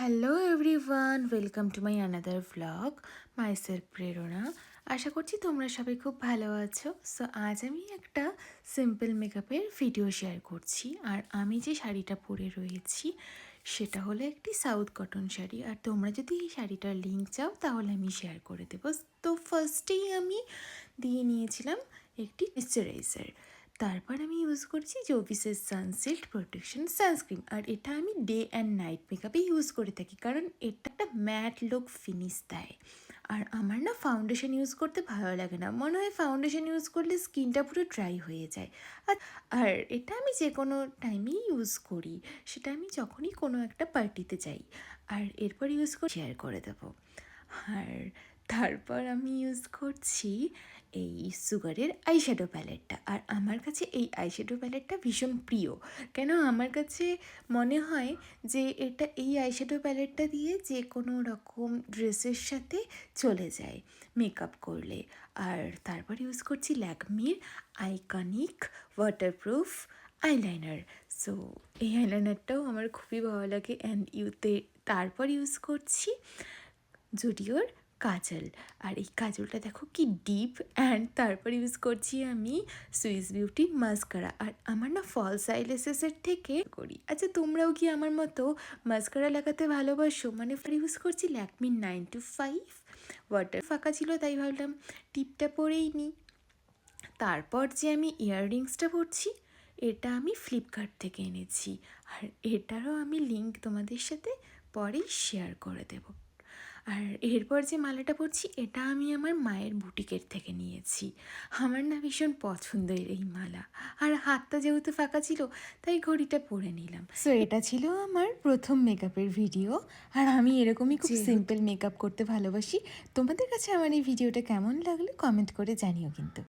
Hello everyone, welcome to my another vlog. My self প্রেরণা। আশা করছি তোমরা সবাই খুব ভালো আছো। সো আজ আমি একটা সিম্পল মেকআপের ভিডিও শেয়ার করছি। আর আমি যে শাড়িটা পরে রয়েছি সেটা হলো একটি সাউথ কটন শাড়ি। আর তোমরা যদি এই শাড়িটার লিঙ্ক চাও তাহলে আমি শেয়ার করে দেবো। তো ফার্স্টেই আমি দিয়ে নিয়েছিলাম একটি ময়েশ্চারাইজার। তারপর আমি ইউজ করছি জোভিসের সানসিল্ক প্রোটেকশন সানস্ক্রিন। আর এটা আমি ডে অ্যান্ড নাইট মেকআপে ইউজ করে থাকি, কারণ এটা একটা ম্যাট লুক ফিনিশ দেয়। আর আমার না ফাউন্ডেশন ইউজ করতে ভালো লাগে না, মনে হয় ফাউন্ডেশন ইউজ করলে স্কিনটা পুরো ড্রাই হয়ে যায়। আর এটা আমি যে কোনো টাইমেই ইউজ করি, সেটা আমি যখনই কোনো একটা পার্টিতে যাই। আর এরপর ইউজ করে শেয়ার করে দেবো। আর তারপর আমি ইউজ করছি এই সুগারের আইশ্যাডো প্যালেটটা। আর আমার কাছে এই আইশ্যাডো প্যালেটটা ভীষণ প্রিয়, কেন আমার কাছে মনে হয় যে এই আইশ্যাডো প্যালেটটা দিয়ে যে কোনো রকম ড্রেসের সাথে চলে যায় মেকআপ করলে। আর তারপর ইউজ করছি ল্যাকমির আইকনিক ওয়াটারপ্রুফ আইলাইনার। সো এই আইলাইনারটাও আমার খুবই ভালো লাগে। তারপর ইউজ করছি জুডিওর কাজল। আর এই কাজলটা দেখো কি ডিপ। অ্যান্ড তারপর ইউজ করছি আমি সুইস বিউটি মাস্কারা। আর আমার না ফলস আইল্যাশেসের থেকে করি। আচ্ছা, তোমরাও কি আমার মতো মাস্কারা লাগাতে ভালোবাসো? মানে ইউজ করছি ল্যাকমি 925। ওয়াটার ফাঁকা ছিল তাই ভাবলাম টিপটা পরেই নিই। তারপর যে আমি ইয়াররিংসটা পরছি, এটা আমি ফ্লিপকার্ট থেকে এনেছি। আর এটারও আমি লিঙ্ক তোমাদের সাথে পরেই শেয়ার করে দেব। আর এরপর যে মালাটা পরছি, এটা আমি আমার মায়ের বুটিকের থেকে নিয়েছি। আমার না ভীষণ পছন্দের এই মালা। আর হাতটা যেহেতু ফাঁকা ছিল তাই ঘড়িটা পরে নিলাম। সো এটা ছিল আমার প্রথম মেকআপের ভিডিও। আর আমি এরকমই খুব সিম্পল মেকআপ করতে ভালোবাসি। তোমাদের কাছে আমার এই ভিডিওটা কেমন লাগলো কমেন্ট করে জানিও কিন্তু।